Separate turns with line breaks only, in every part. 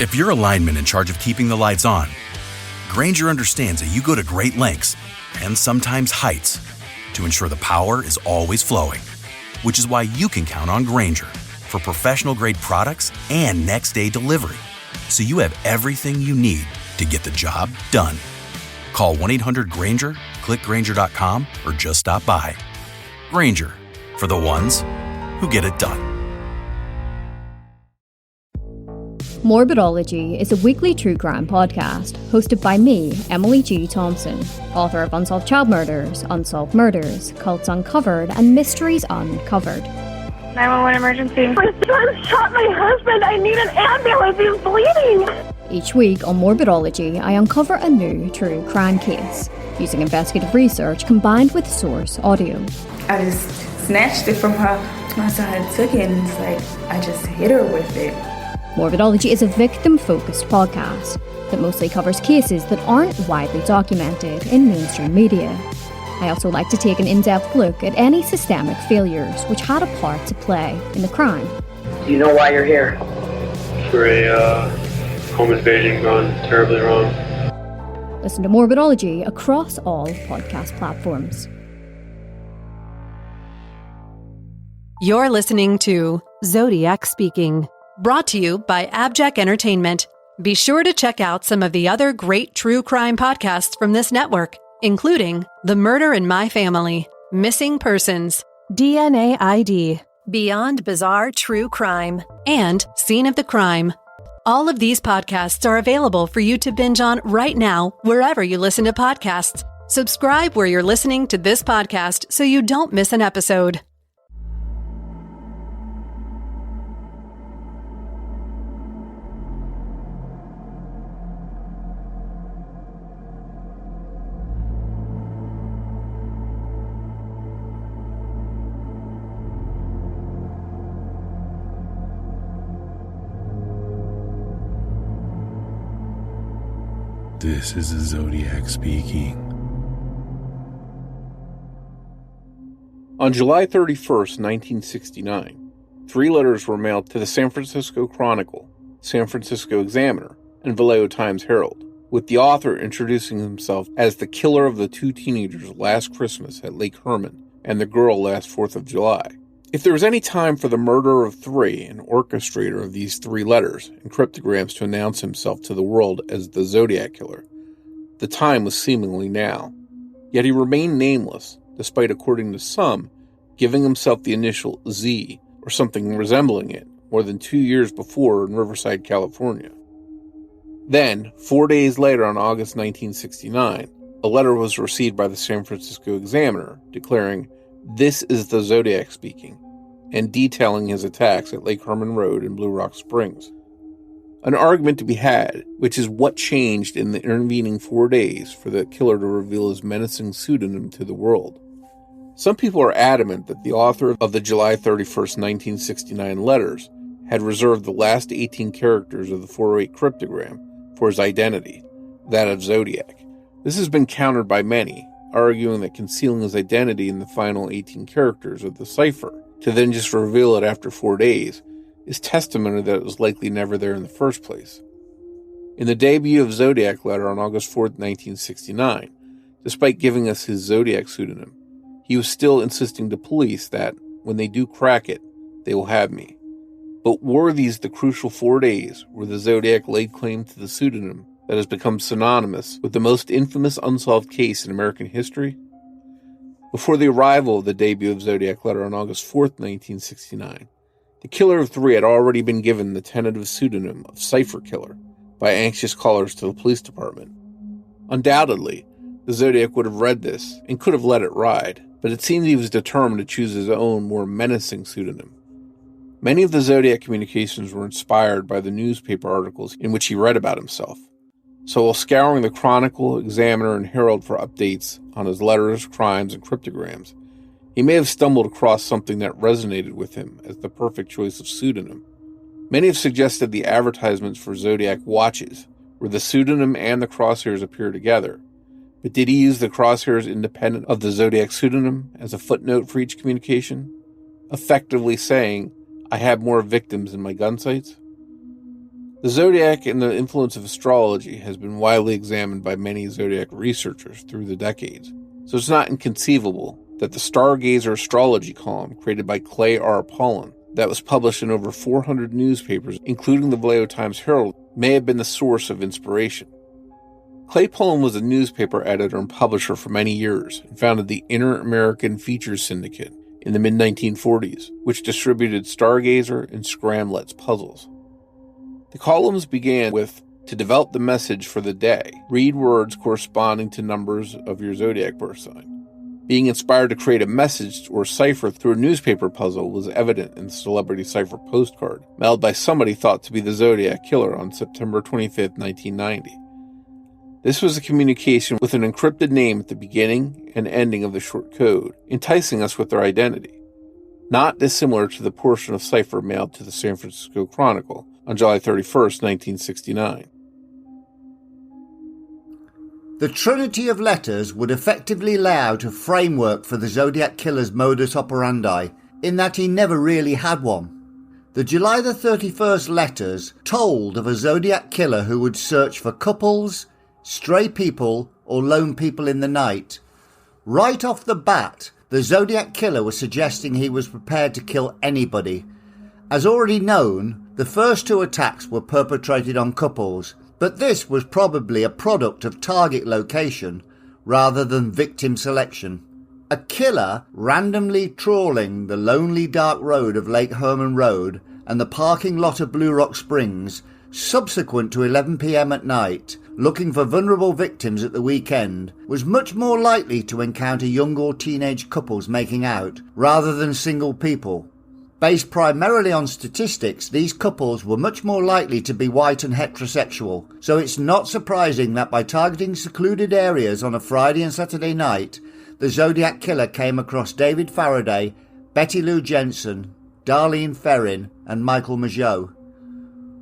If you're a lineman in charge of keeping the lights on, Grainger understands that you go to great lengths and sometimes heights to ensure the power is always flowing, which is why you can count on Grainger for professional-grade products and next-day delivery, so you have everything you need to get the job done. Call 1-800-GRAINGER, click Grainger.com, or just stop by. Grainger, for the ones who get it done.
Morbidology is a weekly true crime podcast hosted by me, Emily G. Thompson, author of Unsolved Child Murders, Unsolved Murders, Cults Uncovered, and Mysteries Uncovered.
911 emergency. My son shot my husband. I need an ambulance. He's bleeding.
Each week on Morbidology, I uncover a new true crime case using investigative research combined with source audio.
I just snatched it from her. My son took it and it's like I just hit her with it.
Morbidology is a victim-focused podcast that mostly covers cases that aren't widely documented in mainstream media. I also like to take an in-depth look at any systemic failures which had a part to play in the crime.
Do you know why you're here?
For a home invasion gone terribly wrong.
Listen to Morbidology across all podcast platforms.
You're listening to Zodiac Speaking, brought to you by AbJack Entertainment. Be sure to check out some of the other great true crime podcasts from this network, including The Murder in My Family, Missing Persons, DNA ID, Beyond Bizarre True Crime, and Scene of the Crime. All of these podcasts are available for you to binge on right now, wherever you listen to podcasts. Subscribe where you're listening to this podcast so you don't miss an episode.
This is the Zodiac speaking.
On July 31st, 1969, 3 letters were mailed to the San Francisco Chronicle, San Francisco Examiner, and Vallejo Times-Herald, with the author introducing himself as the killer of the 2 teenagers last Christmas at Lake Herman and the girl last 4th of July. If there was any time for the murderer of 3 and orchestrator of these 3 letters and cryptograms to announce himself to the world as the Zodiac Killer, the time was seemingly now. Yet he remained nameless, despite, according to some, giving himself the initial Z, or something resembling it, more than 2 years before in Riverside, California. Then, 4 days later on August 1969, a letter was received by the San Francisco Examiner declaring, "This is the Zodiac speaking," and detailing his attacks at Lake Herman Road in Blue Rock Springs. An argument to be had, which is what changed in the intervening 4 days for the killer to reveal his menacing pseudonym to the world. Some people are adamant that the author of the July 31st, 1969 letters had reserved the last 18 characters of the 408 cryptogram for his identity, that of Zodiac. This has been countered by many, arguing that concealing his identity in the final 18 characters of the cipher, to then just reveal it after 4 days, is testimony that it was likely never there in the first place. In the debut of Zodiac letter on August 4th, 1969, despite giving us his Zodiac pseudonym, he was still insisting to police that, when they do crack it, they will have me. But were these the crucial 4 days where the Zodiac laid claim to the pseudonym that has become synonymous with the most infamous unsolved case in American history? Before the arrival of the debut of Zodiac letter on August 4th, 1969, the killer of 3 had already been given the tentative pseudonym of Cipher Killer by anxious callers to the police department. Undoubtedly, the Zodiac would have read this and could have let it ride, but it seemed he was determined to choose his own, more menacing pseudonym. Many of the Zodiac communications were inspired by the newspaper articles in which he read about himself. So while scouring the Chronicle, Examiner, and Herald for updates on his letters, crimes, and cryptograms, he may have stumbled across something that resonated with him as the perfect choice of pseudonym. Many have suggested the advertisements for Zodiac watches, where the pseudonym and the crosshairs appear together. But did he use the crosshairs independent of the Zodiac pseudonym as a footnote for each communication, effectively saying, "I have more victims in my gun sights"? The Zodiac and the influence of astrology has been widely examined by many Zodiac researchers through the decades, so it's not inconceivable that the Stargazer astrology column created by Clay R. Pollan that was published in over 400 newspapers, including the Vallejo Times-Herald, may have been the source of inspiration. Clay Pollan was a newspaper editor and publisher for many years and founded the Inter-American Features Syndicate in the mid-1940s, which distributed Stargazer and Scramlet's puzzles. The columns began with, to develop the message for the day, read words corresponding to numbers of your zodiac birth sign. Being inspired to create a message or cipher through a newspaper puzzle was evident in the celebrity cipher postcard, mailed by somebody thought to be the Zodiac Killer on September 25, 1990. This was a communication with an encrypted name at the beginning and ending of the short code, enticing us with their identity. Not dissimilar to the portion of cipher mailed to the San Francisco Chronicle on July 31, 1969.
The trinity of letters would effectively lay out a framework for the Zodiac Killer's modus operandi, in that he never really had one. The July the 31st letters told of a Zodiac Killer who would search for couples, stray people, or lone people in the night. Right off the bat, the Zodiac Killer was suggesting he was prepared to kill anybody. As already known, the first two attacks were perpetrated on couples, but this was probably a product of target location rather than victim selection. A killer randomly trawling the lonely dark road of Lake Herman Road and the parking lot of Blue Rock Springs subsequent to 11 p.m. at night, looking for vulnerable victims at the weekend, was much more likely to encounter young or teenage couples making out rather than single people. Based primarily on statistics, these couples were much more likely to be white and heterosexual, so it's not surprising that by targeting secluded areas on a Friday and Saturday night, the Zodiac Killer came across David Faraday, Betty Lou Jensen, Darlene Ferrin, and Michael Mageau.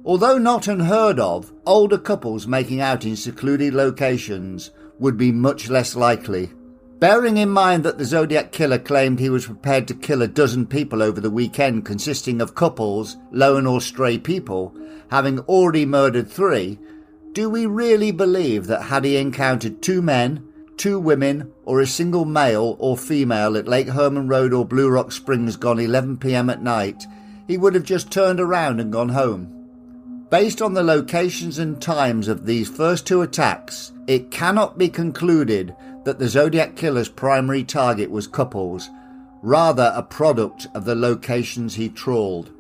Although not unheard of, older couples making out in secluded locations would be much less likely. Bearing in mind that the Zodiac Killer claimed he was prepared to kill a dozen people over the weekend consisting of couples, lone or stray people, having already murdered 3, do we really believe that had he encountered 2 men, 2 women, or a single male or female at Lake Herman Road or Blue Rock Springs gone 11 p.m. at night, he would have just turned around and gone home? Based on the locations and times of these first 2 attacks, it cannot be concluded that the Zodiac Killer's primary target was couples, rather a product of the locations he trawled.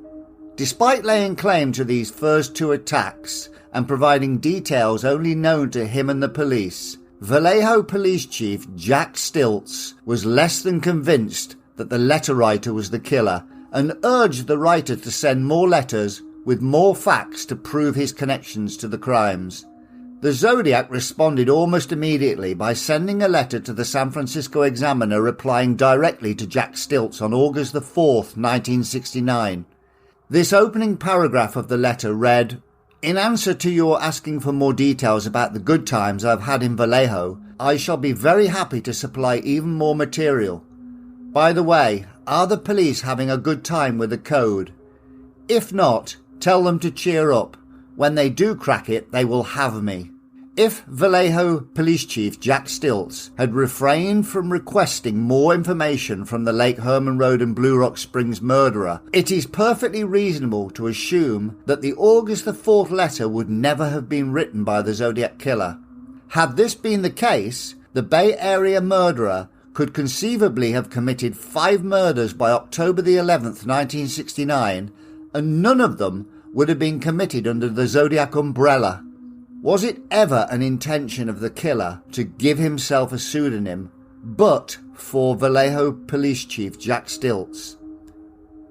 Despite laying claim to these first 2 attacks and providing details only known to him and the police, Vallejo Police Chief Jack Stilts was less than convinced that the letter writer was the killer and urged the writer to send more letters with more facts to prove his connections to the crimes. The Zodiac responded almost immediately by sending a letter to the San Francisco Examiner replying directly to Jack Stilts on August the 4th, 1969. This opening paragraph of the letter read, "In answer to your asking for more details about the good times I've had in Vallejo, I shall be very happy to supply even more material. By the way, are the police having a good time with the code? If not, tell them to cheer up. When they do crack it, they will have me." If Vallejo Police Chief Jack Stilts had refrained from requesting more information from the Lake Herman Road and Blue Rock Springs murderer, it is perfectly reasonable to assume that the August the 4th letter would never have been written by the Zodiac Killer. Had this been the case, the Bay Area murderer could conceivably have committed 5 murders by October the 11th, 1969, and none of them would have been committed under the Zodiac umbrella. Was it ever an intention of the killer to give himself a pseudonym, but for Vallejo Police Chief Jack Stilts?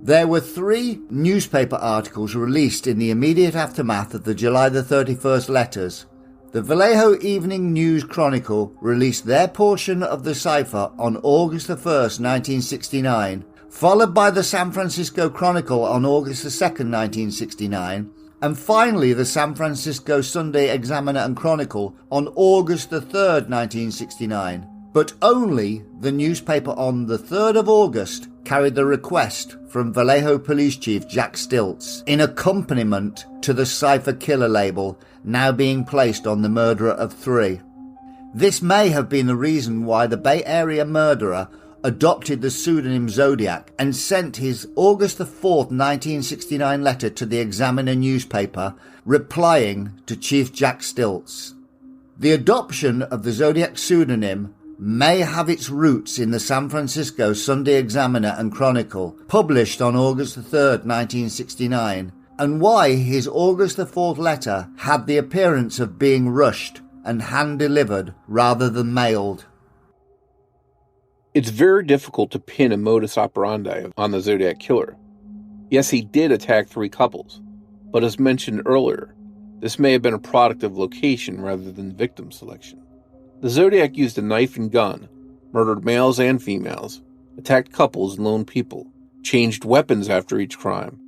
There were 3 newspaper articles released in the immediate aftermath of the July the 31st letters. The Vallejo Evening News Chronicle released their portion of the cipher on August the 1st, 1969, followed by the San Francisco Chronicle on August the 2nd, 1969, and finally the San Francisco Sunday Examiner and Chronicle on August the 3rd, 1969. but only the newspaper on the 3rd of August carried the request from Vallejo Police Chief Jack Stilts in accompaniment to the Cypher Killer label now being placed on the murderer of 3. This may have been the reason why the Bay Area murderer adopted the pseudonym Zodiac and sent his August 4th, 1969 letter to the Examiner newspaper replying to Chief Jack Stilts. The adoption of the Zodiac pseudonym may have its roots in the San Francisco Sunday Examiner and Chronicle, published on August 3rd, 1969, and why his August 4th letter had the appearance of being rushed and hand-delivered rather than mailed.
It's very difficult to pin a modus operandi on the Zodiac Killer. Yes, he did attack 3 couples, but as mentioned earlier, this may have been a product of location rather than victim selection. The Zodiac used a knife and gun, murdered males and females, attacked couples and lone people, changed weapons after each crime,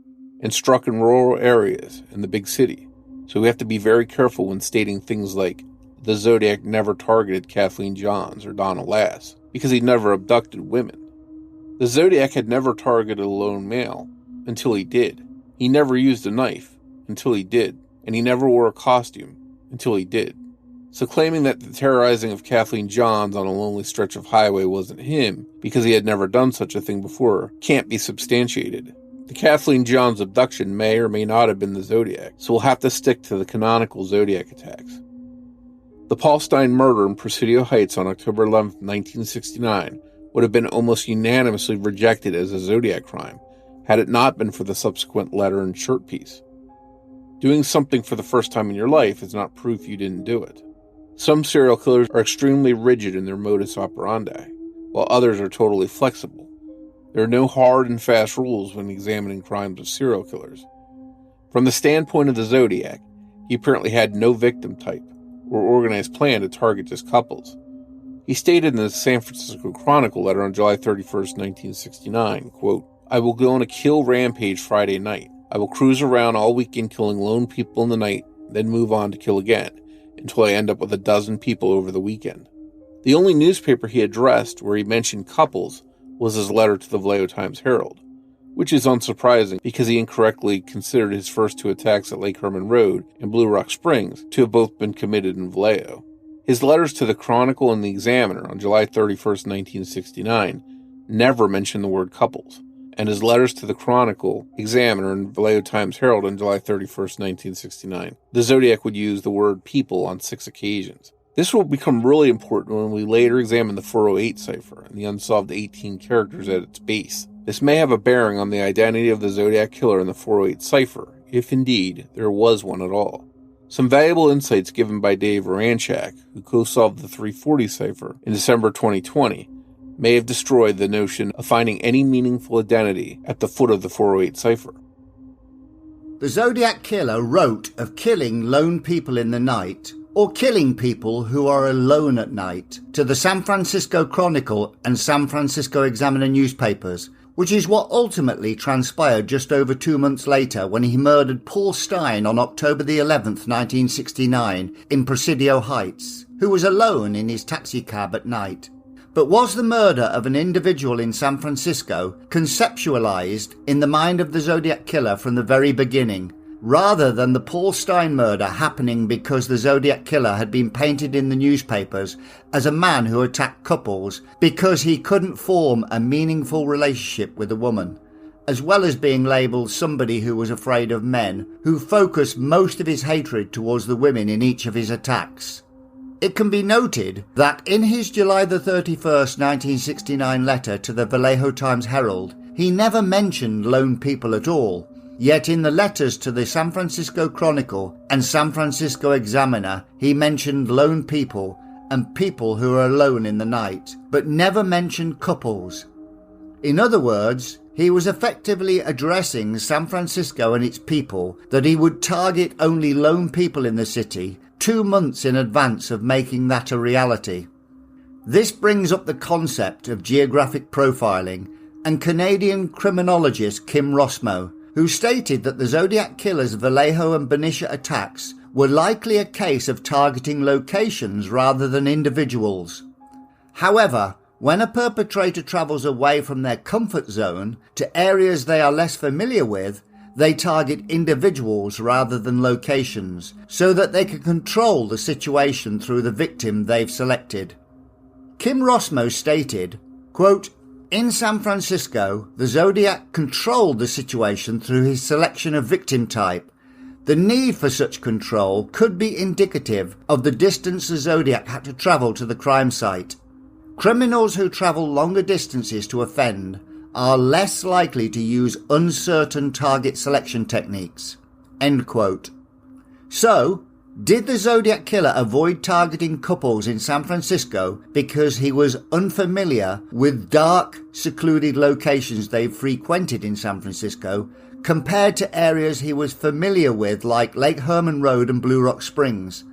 and struck in rural areas in the big city. So we have to be very careful when stating things like, the Zodiac never targeted Kathleen Johns or Donna Lass, because he never abducted women. The Zodiac had never targeted a lone male until he did. He never used a knife until he did, and he never wore a costume until he did. So claiming that the terrorizing of Kathleen Johns on a lonely stretch of highway wasn't him, because he had never done such a thing before, can't be substantiated. The Kathleen Johns abduction may or may not have been the Zodiac, so we'll have to stick to the canonical Zodiac attacks. The Paul Stine murder in Presidio Heights on October 11, 1969 would have been almost unanimously rejected as a Zodiac crime, had it not been for the subsequent letter and shirt piece. Doing something for the first time in your life is not proof you didn't do it. Some serial killers are extremely rigid in their modus operandi, while others are totally flexible. There are no hard and fast rules when examining crimes of serial killers. From the standpoint of the Zodiac, he apparently had no victim type or organized plan to target just couples. He stated in the San Francisco Chronicle letter on July 31st, 1969, quote, "I will go on a kill rampage Friday night. I will cruise around all weekend killing lone people in the night, then move on to kill again, until I end up with 12 people over the weekend." The only newspaper he addressed where he mentioned couples was his letter to the Vallejo Times-Herald, which is unsurprising because he incorrectly considered his first 2 attacks at Lake Herman Road and Blue Rock Springs to have both been committed in Vallejo. His letters to the Chronicle and the Examiner on July 31st, 1969 never mentioned the word couples, and his letters to the Chronicle, Examiner, and Vallejo Times-Herald on July 31st, 1969, the Zodiac would use the word people on 6 occasions. This will become really important when we later examine the 408 cipher and the unsolved 18 characters at its base. This may have a bearing on the identity of the Zodiac Killer in the 408 cipher, if indeed there was one at all. Some valuable insights given by Dave Ranchak, who co-solved the 340 cipher in December 2020, may have destroyed the notion of finding any meaningful identity at the foot of the 408 cipher.
The Zodiac Killer wrote of killing lone people in the night, or killing people who are alone at night, to the San Francisco Chronicle and San Francisco Examiner newspapers, which is what ultimately transpired just over 2 months later when he murdered Paul Stine on October the 11th, 1969, in Presidio Heights, who was alone in his taxicab at night. But was the murder of an individual in San Francisco conceptualized in the mind of the Zodiac Killer from the very beginning, rather than the Paul Stine murder happening because the Zodiac Killer had been painted in the newspapers as a man who attacked couples because he couldn't form a meaningful relationship with a woman, as well as being labelled somebody who was afraid of men, who focused most of his hatred towards the women in each of his attacks? It can be noted that in his July the 31st, 1969 letter to the Vallejo Times-Herald, he never mentioned lone people at all. Yet in the letters to the San Francisco Chronicle and San Francisco Examiner, he mentioned lone people and people who are alone in the night, but never mentioned couples. In other words, he was effectively addressing San Francisco and its people that he would target only lone people in the city 2 months in advance of making that a reality. This brings up the concept of geographic profiling and Canadian criminologist Kim Rosmo, who stated that the Zodiac Killer's Vallejo and Benicia attacks were likely a case of targeting locations rather than individuals. However, when a perpetrator travels away from their comfort zone to areas they are less familiar with, they target individuals rather than locations, so that they can control the situation through the victim they've selected. Kim Rosmo stated, quote, "In San Francisco, the Zodiac controlled the situation through his selection of victim type. The need for such control could be indicative of the distance the Zodiac had to travel to the crime site. Criminals who travel longer distances to offend are less likely to use uncertain target selection techniques." End quote. So, did the Zodiac killer avoid targeting couples in San Francisco because he was unfamiliar with dark, secluded locations they frequented in San Francisco compared to areas he was familiar with like Lake Herman Road and Blue Rock Springs?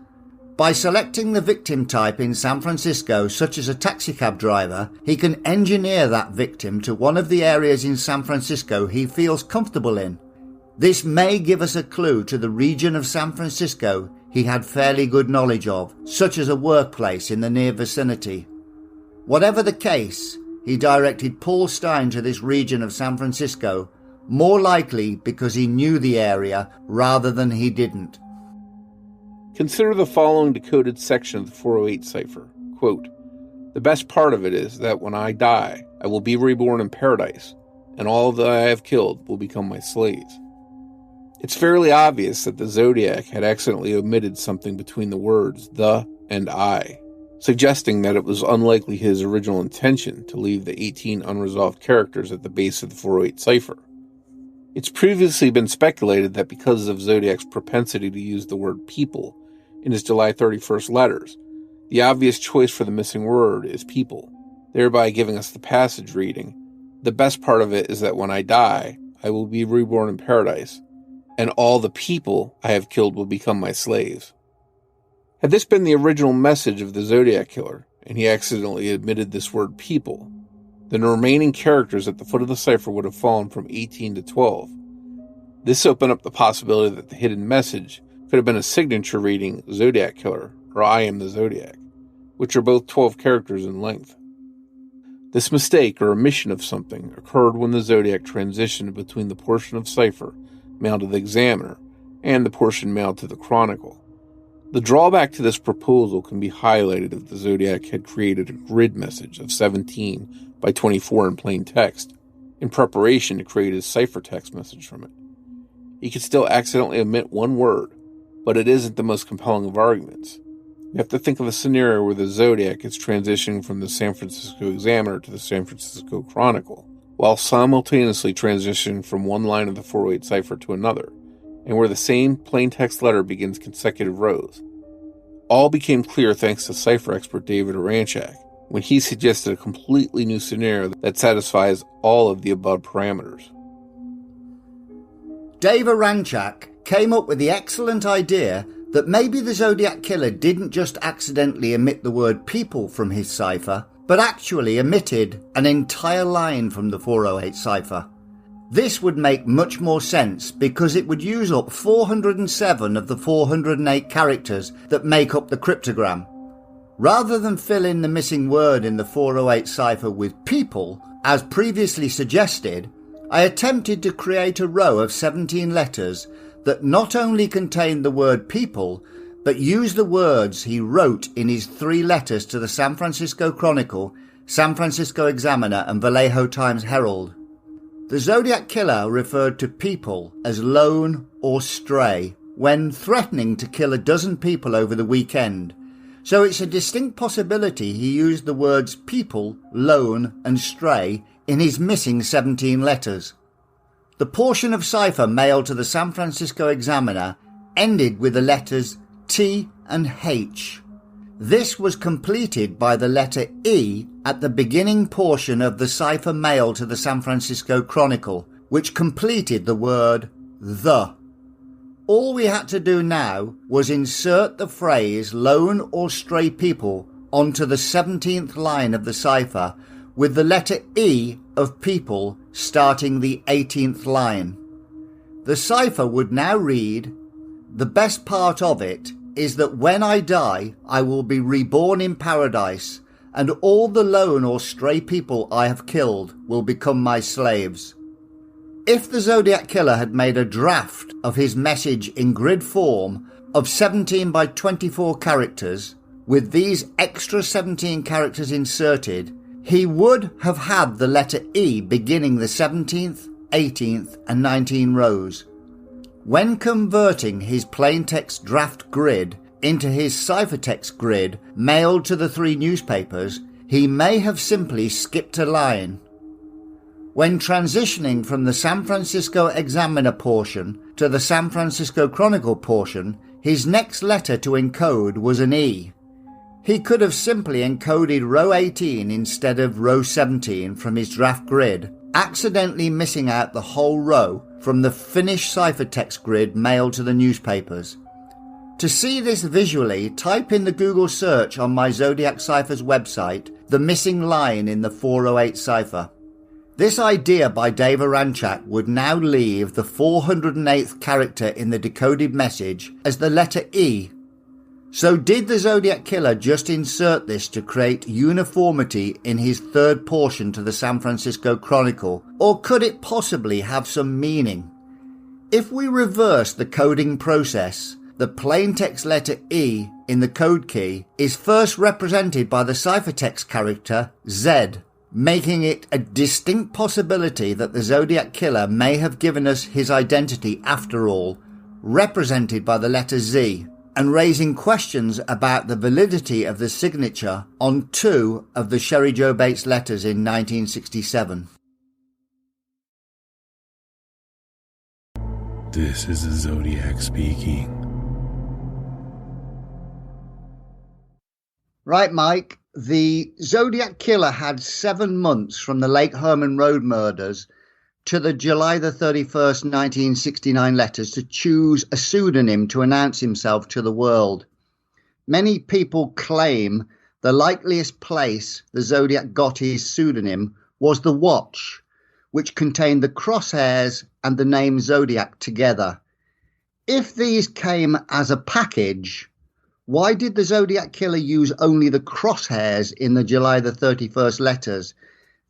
By selecting the victim type in San Francisco, such as a taxicab driver, he can engineer that victim to one of the areas in San Francisco he feels comfortable in. This may give us a clue to the region of San Francisco he had fairly good knowledge of, such as a workplace in the near vicinity. Whatever the case, he directed Paul Stein to this region of San Francisco, more likely because he knew the area rather than he didn't.
Consider the following decoded section of the 408 cipher. Quote, "The best part of it is that when I die, I will be reborn in paradise, and all that I have killed will become my slaves." It's fairly obvious that the Zodiac had accidentally omitted something between the words "the" and "I," suggesting that it was unlikely his original intention to leave the 18 unresolved characters at the base of the 408 cipher. It's previously been speculated that because of Zodiac's propensity to use the word people in his July 31st letters, the obvious choice for the missing word is people, thereby giving us the passage reading, "The best part of it is that when I die, I will be reborn in paradise, and all the people I have killed will become my slaves." Had this been the original message of the Zodiac killer, and he accidentally omitted this word people, then the remaining characters at the foot of the cipher would have fallen from 18 to 12. This opened up the possibility that the hidden message could have been a signature reading Zodiac Killer or I Am the Zodiac, which are both 12 characters in length. This mistake or omission of something occurred when the Zodiac transitioned between the portion of cipher mailed to the Examiner and the portion mailed to the Chronicle. The drawback to this proposal can be highlighted if the Zodiac had created a grid message of 17 by 24 in plain text in preparation to create his ciphertext message from it. He could still accidentally omit one word, but it isn't the most compelling of arguments. You have to think of a scenario where the Zodiac is transitioning from the San Francisco Examiner to the San Francisco Chronicle, while simultaneously transitioning from one line of the 408 cipher to another, and where the same plain text letter begins consecutive rows. All became clear thanks to cipher expert David Aranchak, when he suggested a completely new scenario that satisfies all of the above parameters.
Dave Aranchak came up with the excellent idea that maybe the Zodiac killer didn't just accidentally omit the word people from his cipher, but actually omitted an entire line from the 408 cipher. This would make much more sense because it would use up 407 of the 408 characters that make up the cryptogram. Rather than fill in the missing word in the 408 cipher with people, as previously suggested, I attempted to create a row of 17 letters that not only contained the word people, but used the words he wrote in his 3 letters to the San Francisco Chronicle, San Francisco Examiner, and Vallejo Times-Herald. The Zodiac killer referred to people as lone or stray when threatening to kill a dozen people over the weekend, so it's a distinct possibility he used the words people, lone, and stray in his missing 17 letters. The portion of cipher mailed to the San Francisco Examiner ended with the letters T and H. This was completed by the letter E at the beginning portion of the cipher mailed to the San Francisco Chronicle, which completed the word the. All we had to do now was insert the phrase lone or stray people onto the 17th line of the cipher with the letter E of people starting the 18th line. The cipher would now read, "The best part of it is that when I die, I will be reborn in paradise, and all the lone or stray people I have killed will become my slaves. If the Zodiac Killer had made a draft of his message in grid form of 17 by 24 characters, with these extra 17 characters inserted, he would have had the letter E beginning the 17th, 18th and 19 rows. When converting his plaintext draft grid into his ciphertext grid mailed to the 3 newspapers, he may have simply skipped a line. When transitioning from the San Francisco Examiner portion to the San Francisco Chronicle portion, his next letter to encode was an E. He could have simply encoded row 18 instead of row 17 from his draft grid, accidentally missing out the whole row from the finished ciphertext grid mailed to the newspapers. To see this visually, type in the Google search on my Zodiac Cipher's website, the missing line in the 408 cipher. This idea by Dave Aranchak would now leave the 408th character in the decoded message as the letter E. So did the Zodiac Killer just insert this to create uniformity in his third portion to the San Francisco Chronicle, or could it possibly have some meaning? If we reverse the coding process, the plaintext letter E in the code key is first represented by the ciphertext character Z, making it a distinct possibility that the Zodiac Killer may have given us his identity after all, represented by the letter Z, and raising questions about the validity of the signature on 2 of the Sherry Joe Bates letters in 1967.
This is the Zodiac speaking.
Right, Mike. The Zodiac Killer had 7 months from the Lake Herman Road murders to the July the 31st, 1969 letters to choose a pseudonym to announce himself to the world. Many people claim the likeliest place the Zodiac got his pseudonym was the watch, which contained the crosshairs and the name Zodiac together. If these came as a package, why did the Zodiac Killer use only the crosshairs in the July the 31st letters?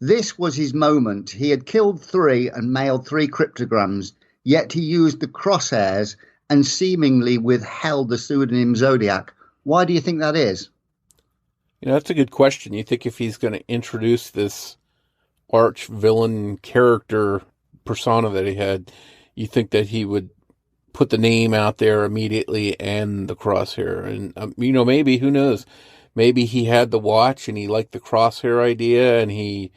This was his moment. He had killed 3 and mailed 3 cryptograms, yet he used the crosshairs and seemingly withheld the pseudonym Zodiac. Why do you think that is?
That's a good question. You think if he's going to introduce this arch villain character persona that he had, you think that he would put the name out there immediately and the crosshair. And, maybe, who knows? Maybe he had the watch and he liked the crosshair idea and he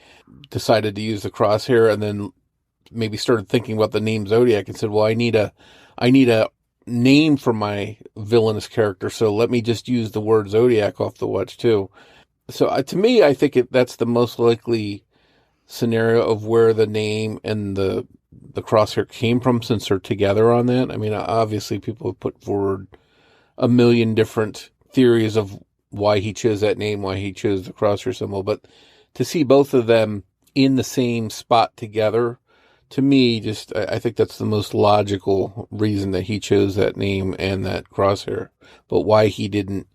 decided to use the crosshair and then maybe started thinking about the name Zodiac and said, well, I need a name for my villainous character, so let me just use the word Zodiac off the watch too. So to me, I think that's the most likely scenario of where the name and the crosshair came from, since they're together on that. I mean, obviously people have put forward a million different theories of why he chose that name, why he chose the crosshair symbol, but to see both of them in the same spot together, to me, I think that's the most logical reason that he chose that name and that crosshair. But why he didn't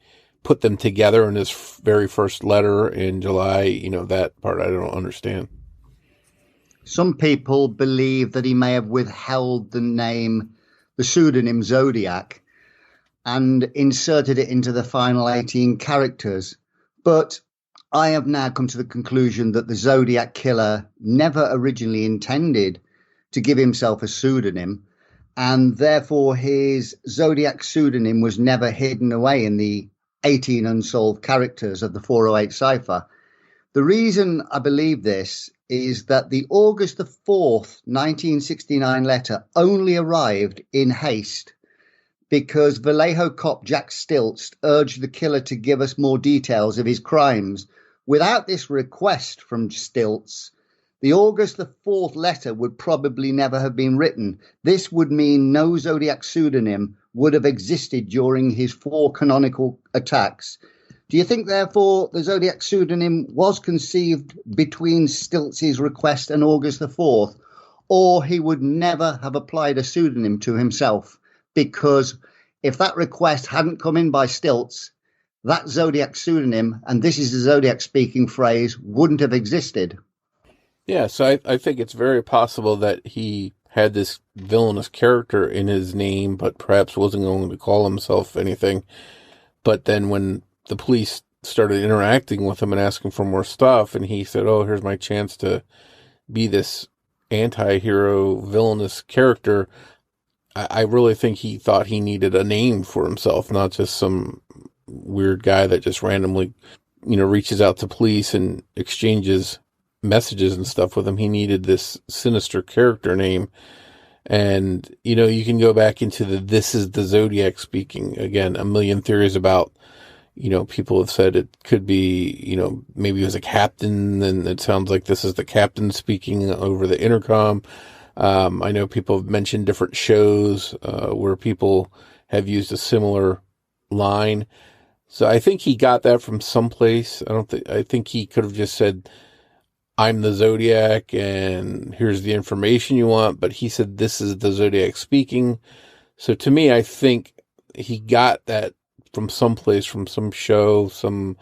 put them together in his very first letter in July, that part I don't understand.
Some people believe that he may have withheld the pseudonym Zodiac, and inserted it into the final 18 characters. But I have now come to the conclusion that the Zodiac Killer never originally intended to give himself a pseudonym, and therefore his Zodiac pseudonym was never hidden away in the 18 unsolved characters of the 408 cipher. The reason I believe this is that the August the 4th, 1969 letter only arrived in haste because Vallejo cop Jack Stilts urged the killer to give us more details of his crimes. Without this request from Stilts, the August the 4th letter would probably never have been written. This would mean no Zodiac pseudonym would have existed during his 4 canonical attacks. Do you think, therefore, the Zodiac pseudonym was conceived between Stilts' request and August the 4th, or he would never have applied a pseudonym to himself? Because if that request hadn't come in by Stilts, that Zodiac pseudonym, and this is the Zodiac speaking phrase, wouldn't have existed.
Yeah, so I think it's very possible that he had this villainous character in his name, but perhaps wasn't going to call himself anything. But then when the police started interacting with him and asking for more stuff, and he said, oh, here's my chance to be this anti-hero villainous character, I really think he thought he needed a name for himself, not just some weird guy that just randomly, reaches out to police and exchanges messages and stuff with him. He needed this sinister character name. And, you can go back into this is the Zodiac speaking. Again, a million theories about, people have said it could be, maybe it was a captain, and it sounds like this is the captain speaking over the intercom. I know people have mentioned different shows where people have used a similar line. So I think he got that from someplace. I think he could have just said, I'm the Zodiac and here's the information you want. But he said, this is the Zodiac speaking. So to me, I think he got that from someplace, from some show, some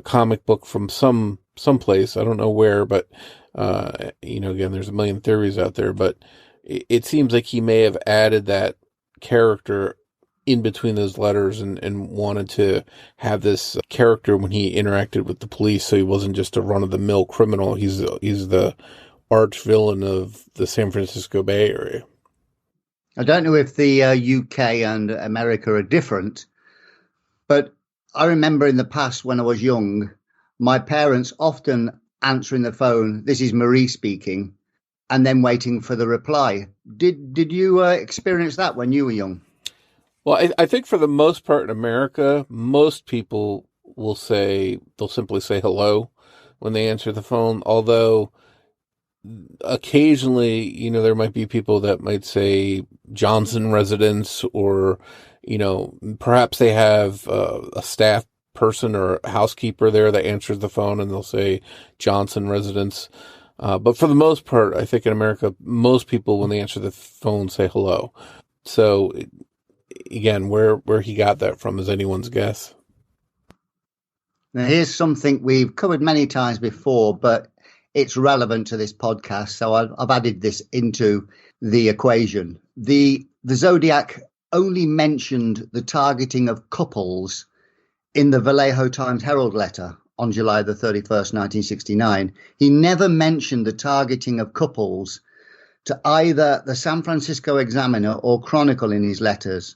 comic book, from someplace. I don't know where, but, again, there's a million theories out there, but it seems like he may have added that character in between those letters and wanted to have this character when he interacted with the police, so he wasn't just a run-of-the-mill criminal. He's the arch villain of the San Francisco Bay Area.
I don't know if the UK and America are different, but I remember in the past when I was young, my parents often answering the phone, this is Marie speaking, and then waiting for the reply. Did you experience that when you were young?
Well, I think for the most part in America, most people they'll simply say hello when they answer the phone. Although occasionally, there might be people that might say Johnson residence, or, perhaps they have a staff person or a housekeeper there that answers the phone and they'll say Johnson residence. But for the most part, I think in America, most people when they answer the phone say hello. So again, where he got that from is anyone's guess.
Now, here's something we've covered many times before, but it's relevant to this podcast, so I've added this into the equation. The Zodiac only mentioned the targeting of couples in the Vallejo Times-Herald letter on July the 31st, 1969. He never mentioned the targeting of couples to either the San Francisco Examiner or Chronicle in his letters.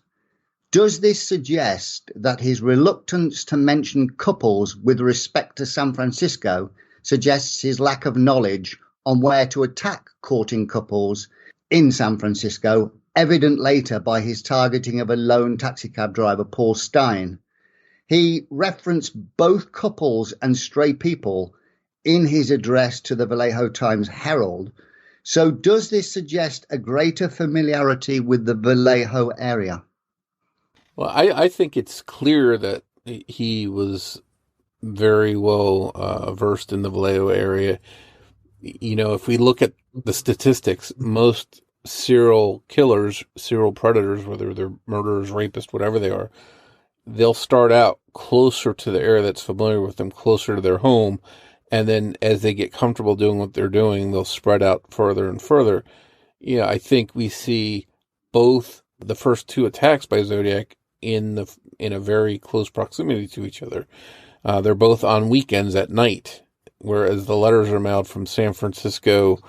Does this suggest that his reluctance to mention couples with respect to San Francisco suggests his lack of knowledge on where to attack courting couples in San Francisco, evident later by his targeting of a lone taxicab driver, Paul Stein? He referenced both couples and stray people in his address to the Vallejo Times-Herald. So does this suggest a greater familiarity with the Vallejo area?
Well, I think it's clear that he was very well versed in the Vallejo area. If we look at the statistics, most serial killers, serial predators, whether they're murderers, rapists, whatever they are, they'll start out closer to the area that's familiar with them, closer to their home. And then as they get comfortable doing what they're doing, they'll spread out further and further. I think we see both the first two attacks by Zodiac in a very close proximity to each other. They're both on weekends at night, whereas the letters are mailed from San Francisco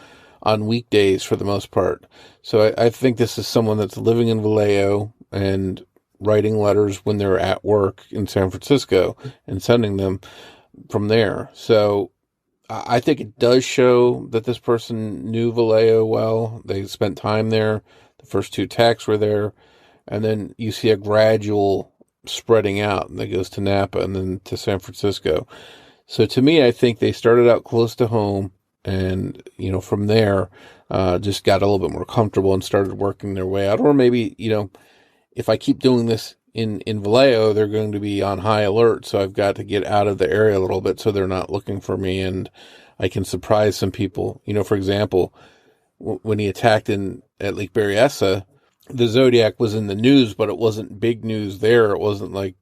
on weekdays for the most part. So I think this is someone that's living in Vallejo and writing letters when they're at work in San Francisco and sending them from there. So I think it does show that this person knew Vallejo well. They spent time there. The first two attacks were there. And then you see a gradual spreading out that goes to Napa and then to San Francisco. So to me, I think they started out close to home and, from there, just got a little bit more comfortable and started working their way out. Or maybe, if I keep doing this in Vallejo, they're going to be on high alert. So I've got to get out of the area a little bit so they're not looking for me and I can surprise some people. For example, when he attacked at Lake Berryessa, the Zodiac was in the news, but it wasn't big news there. It wasn't like,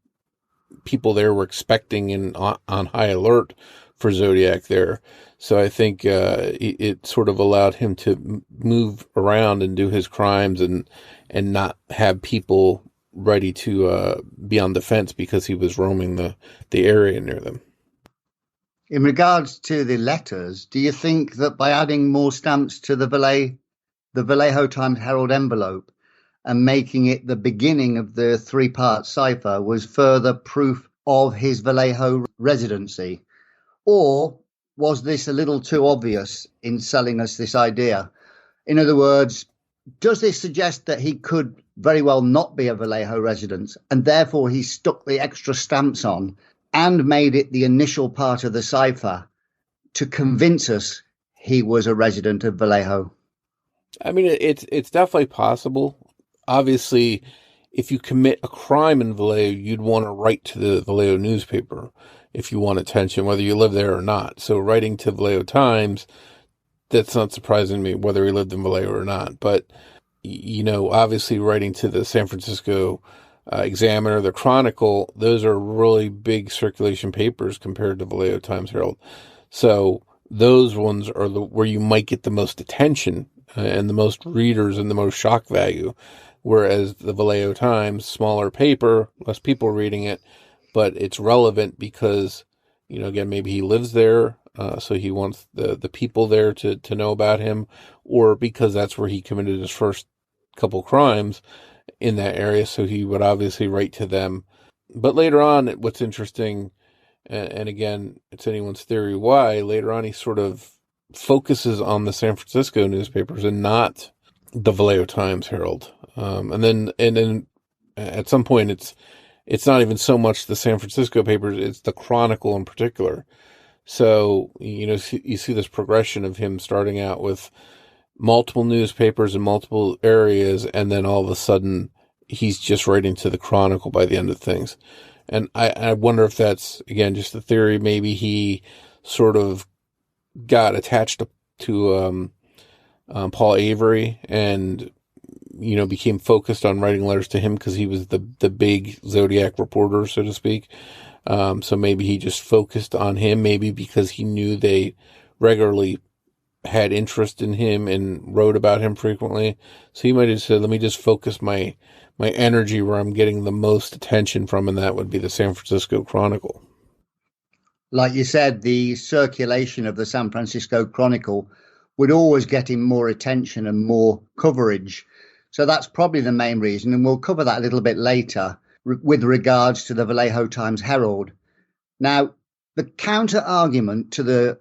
people there were expecting and on high alert for Zodiac there. So I think it sort of allowed him to move around and do his crimes and not have people ready to be on defense because he was roaming the area near them.
In regards to the letters, do you think that by adding more stamps to the Vallejo Times Herald envelope and making it the beginning of the three-part cipher was further proof of his Vallejo residency? Or was this a little too obvious in selling us this idea? In other words, does this suggest that he could very well not be a Vallejo resident and therefore he stuck the extra stamps on and made it the initial part of the cipher to convince us he was a resident of Vallejo?
I mean, it's definitely possible. Obviously, if you commit a crime in Vallejo, you'd want to write to the Vallejo newspaper if you want attention, whether you live there or not. So writing to Vallejo Times, that's not surprising to me, whether he lived in Vallejo or not. But, obviously writing to the San Francisco Examiner, the Chronicle, those are really big circulation papers compared to Vallejo Times Herald. So those ones are where you might get the most attention and the most readers and the most shock value. Whereas the Vallejo Times, smaller paper, less people reading it, but it's relevant because, again, maybe he lives there, so he wants the people there to know about him, or because that's where he committed his first couple crimes in that area, so he would obviously write to them. But later on, what's interesting, and again, it's anyone's theory why, later on he sort of focuses on the San Francisco newspapers and not the Vallejo Times Herald. And then at some point it's not even so much the San Francisco papers, it's the Chronicle in particular. So, you see this progression of him starting out with multiple newspapers in multiple areas, and then all of a sudden he's just writing to the Chronicle by the end of things. And I wonder if that's, again, just a theory. Maybe he sort of got attached to Paul Avery and, became focused on writing letters to him because he was the big Zodiac reporter, so to speak. So maybe he just focused on him, maybe because he knew they regularly had interest in him and wrote about him frequently. So he might have said, let me just focus my energy where I'm getting the most attention from, and that would be the San Francisco Chronicle.
Like you said, the circulation of the San Francisco Chronicle would always get him more attention and more coverage. So that's probably the main reason, and we'll cover that a little bit later with regards to the Vallejo Times Herald. Now, the counter-argument to the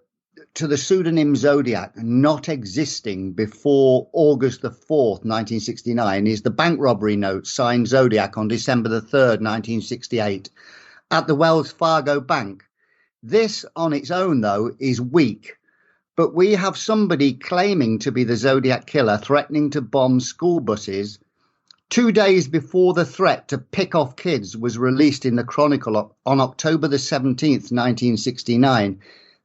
pseudonym Zodiac not existing before August the 4th, 1969, is the bank robbery note signed Zodiac on December the 3rd, 1968, at the Wells Fargo Bank. This on its own, though, is weak. But we have somebody claiming to be the Zodiac killer threatening to bomb school buses 2 days before the threat to pick off kids was released in the Chronicle on October the 17th, 1969.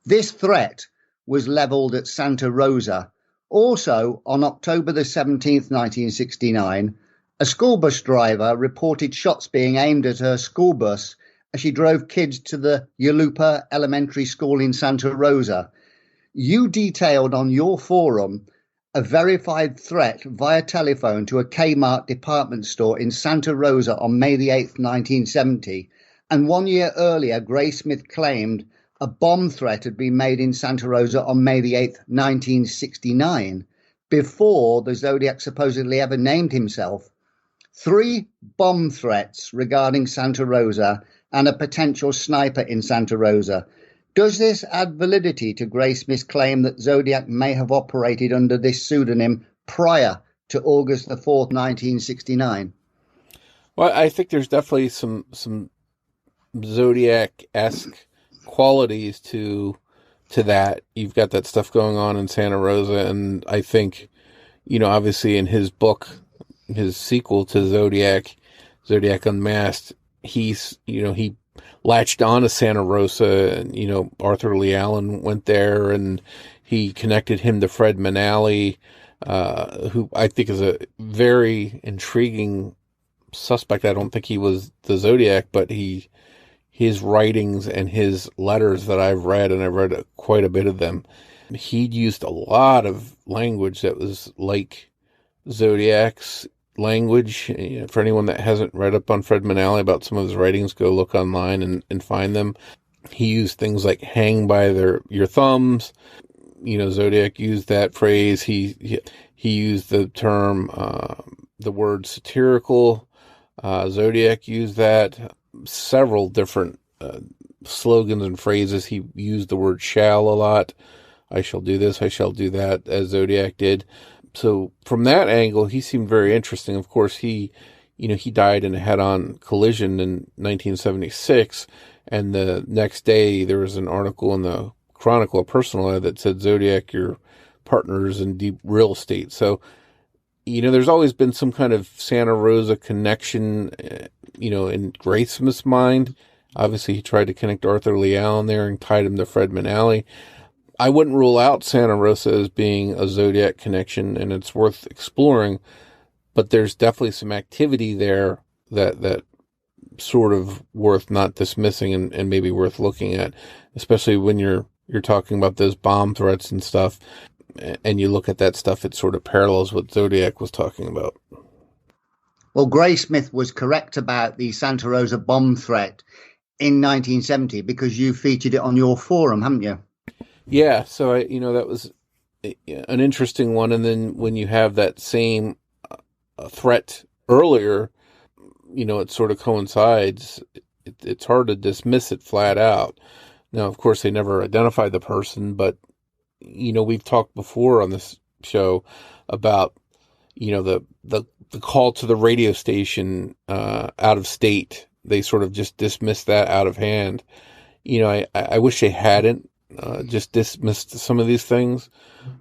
This threat was levelled at Santa Rosa. Also, on October the 17th, 1969, a school bus driver reported shots being aimed at her school bus as she drove kids to the Yalupa Elementary School in Santa Rosa. You detailed on your forum a verified threat via telephone to a Kmart department store in Santa Rosa on May the 8th, 1970. And 1 year earlier, Graysmith claimed a bomb threat had been made in Santa Rosa on May the 8th, 1969, before the Zodiac supposedly ever named himself. 3 bomb threats regarding Santa Rosa and a potential sniper in Santa Rosa. Does this add validity to Graysmith's claim that Zodiac may have operated under this pseudonym prior to August the 4th, 1969?
Well, I think there's definitely some Zodiac-esque qualities to that. You've got that stuff going on in Santa Rosa, and I think, obviously in his book, his sequel to Zodiac Unmasked, he latched on to Santa Rosa, and, Arthur Lee Allen went there, and he connected him to Fred Manali, who I think is a very intriguing suspect. I don't think he was the Zodiac, but he his writings and his letters that I've read, and I've read quite a bit of them, he'd used a lot of language that was like Zodiac's language. For anyone that hasn't read up on Fred Manally about some of his writings, go look online and find them. He used things like hang by your thumbs. Zodiac used that phrase. He used the term, the word satirical. Zodiac used that. Several different slogans and phrases. He used the word shall a lot. I shall do this, I shall do that, as Zodiac did. So from that angle, he seemed very interesting. Of course, he died in a head-on collision in 1976, and the next day there was an article in the Chronicle, a personal ad, that said, Zodiac, your partners in deep real estate. So, there's always been some kind of Santa Rosa connection, in Graysmith's mind. Obviously, he tried to connect Arthur Lee Allen there and tied him to Fred Manally. I wouldn't rule out Santa Rosa as being a Zodiac connection, and it's worth exploring, but there's definitely some activity there that sort of worth not dismissing and maybe worth looking at, especially when you're talking about those bomb threats and stuff, and you look at that stuff, it sort of parallels what Zodiac was talking about.
Well, Graysmith was correct about the Santa Rosa bomb threat in 1970 because you featured it on your forum, haven't you?
Yeah, so that was an interesting one. And then when you have that same threat earlier, it sort of coincides. It's hard to dismiss it flat out. Now, of course, they never identified the person, but we've talked before on this show about the call to the radio station out of state. They sort of just dismissed that out of hand. I wish they hadn't. Just dismissed some of these things.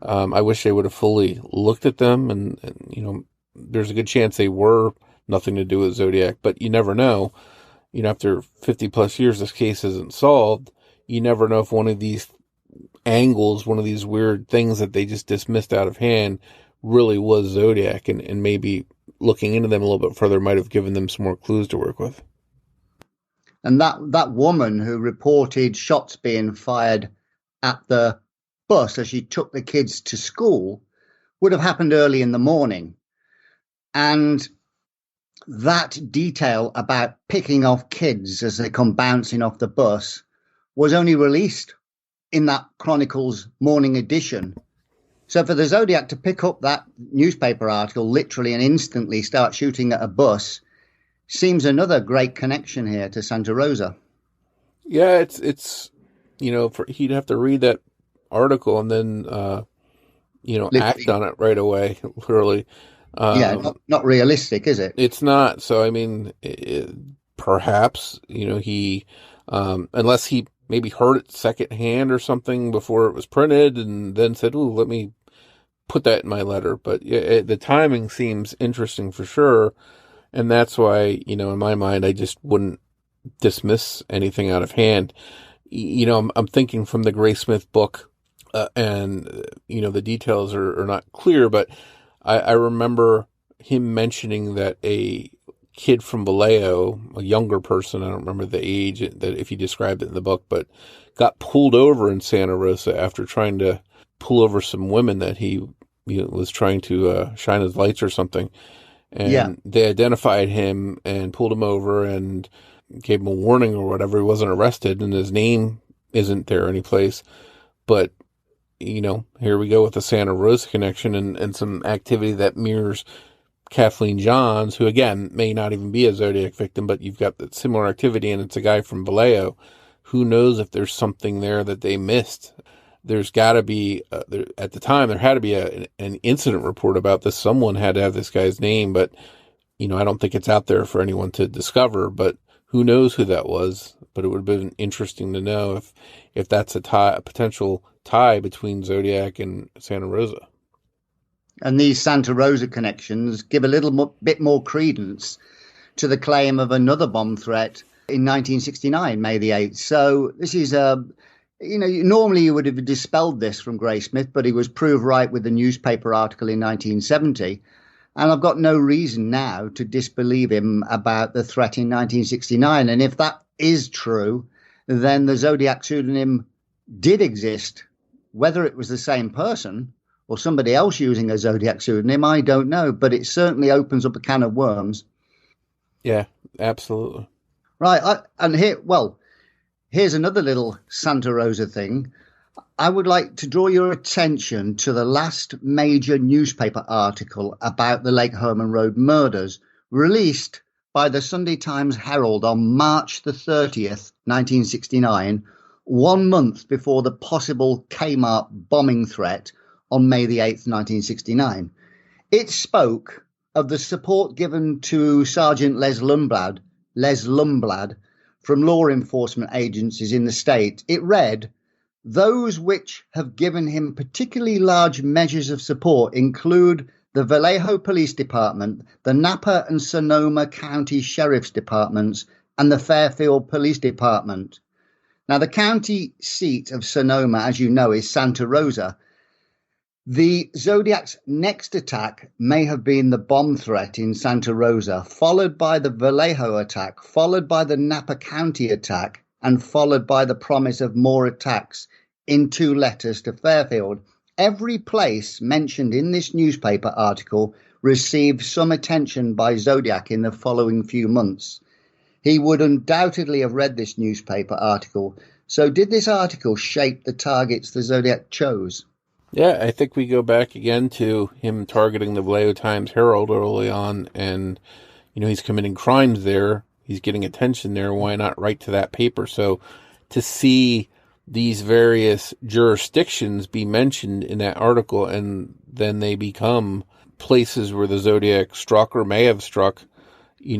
I wish they would have fully looked at them, and there's a good chance they were nothing to do with Zodiac, but you never know. After 50 plus years, this case isn't solved. You never know if one of these angles, one of these weird things that they just dismissed out of hand, really was Zodiac, and maybe looking into them a little bit further might have given them some more clues to work with.
And that woman who reported shots being fired at the bus as she took the kids to school would have happened early in the morning. And that detail about picking off kids as they come bouncing off the bus was only released in that Chronicle's morning edition. So for the Zodiac to pick up that newspaper article literally and instantly start shooting at a bus seems another great connection here to Santa Rosa.
Yeah, it's he'd have to read that article and then literally act on it right away, literally.
Not realistic, is it?
It's not. So I mean, perhaps he unless he maybe heard it secondhand or something before it was printed and then said, "Ooh, let me put that in my letter." But the timing seems interesting for sure. And that's why, in my mind, I just wouldn't dismiss anything out of hand. I'm thinking from the Graysmith book, and, the details are not clear, but I remember him mentioning that a kid from Vallejo, a younger person, I don't remember the age, that if he described it in the book, but got pulled over in Santa Rosa after trying to pull over some women that he was trying to shine his lights or something. And they identified him and pulled him over and gave him a warning or whatever. He wasn't arrested and his name isn't there anyplace. But, here we go with the Santa Rosa connection and some activity that mirrors Kathleen Johns, who, again, may not even be a Zodiac victim, but you've got that similar activity, and it's a guy from Vallejo. Who knows if there's something there that they missed? There's got to be, at the time, there had to be an incident report about this. Someone had to have this guy's name, but, I don't think it's out there for anyone to discover, but who knows who that was. But it would have been interesting to know if that's a potential tie between Zodiac and Santa Rosa.
And these Santa Rosa connections give a little bit more credence to the claim of another bomb threat in 1969, May the 8th. So this is normally you would have dispelled this from Graysmith, but he was proved right with the newspaper article in 1970. And I've got no reason now to disbelieve him about the threat in 1969. And if that is true, then the Zodiac pseudonym did exist. Whether it was the same person or somebody else using a Zodiac pseudonym, I don't know, but it certainly opens up a can of worms.
Yeah, absolutely.
Right, here's another little Santa Rosa thing. I would like to draw your attention to the last major newspaper article about the Lake Herman Road murders, released by the Sunday Times Herald on March the 30th, 1969, 1 month before the possible Kmart bombing threat on May the 8th, 1969. It spoke of the support given to Sergeant Les Lumblad from law enforcement agencies in the state. It read, "Those which have given him particularly large measures of support include the Vallejo Police Department, the Napa and Sonoma County Sheriff's Departments, and the Fairfield Police Department." Now, the county seat of Sonoma, as you know, is Santa Rosa. The Zodiac's next attack may have been the bomb threat in Santa Rosa, followed by the Vallejo attack, followed by the Napa County attack, and followed by the promise of more attacks in 2 letters to Fairfield. Every place mentioned in this newspaper article received some attention by Zodiac in the following few months. He would undoubtedly have read this newspaper article. So did this article shape the targets the Zodiac chose?
Yeah, I think we go back again to him targeting the Vallejo Times Herald early on, and, he's committing crimes there. He's getting attention there. Why not write to that paper? So to see these various jurisdictions be mentioned in that article, and then they become places where the Zodiac struck or may have struck, you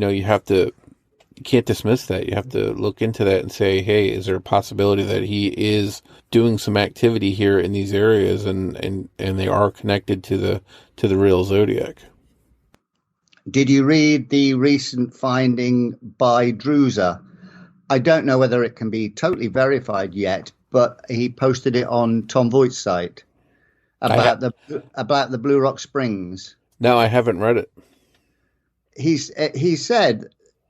can't dismiss that. You have to look into that and say, hey, is there a possibility that he is doing some activity here in these areas, and they are connected to the real Zodiac?
Did you read the recent finding by Druza? I don't know whether it can be totally verified yet, but he posted it on Tom Voigt's site about the Blue Rock Springs.
No, I haven't read it.
He said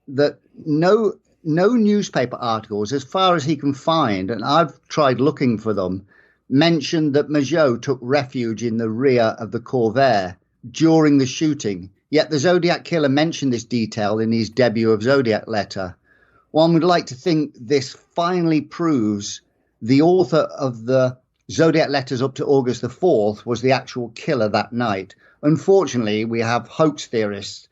that no newspaper articles, as far as he can find, and I've tried looking for them, mentioned that Majot took refuge in the rear of the Corvair during the shooting. Yet the Zodiac killer mentioned this detail in his debut of Zodiac letter. One would like to think this finally proves the author of the Zodiac letters up to August the 4th was the actual killer that night. Unfortunately, we have hoax theorists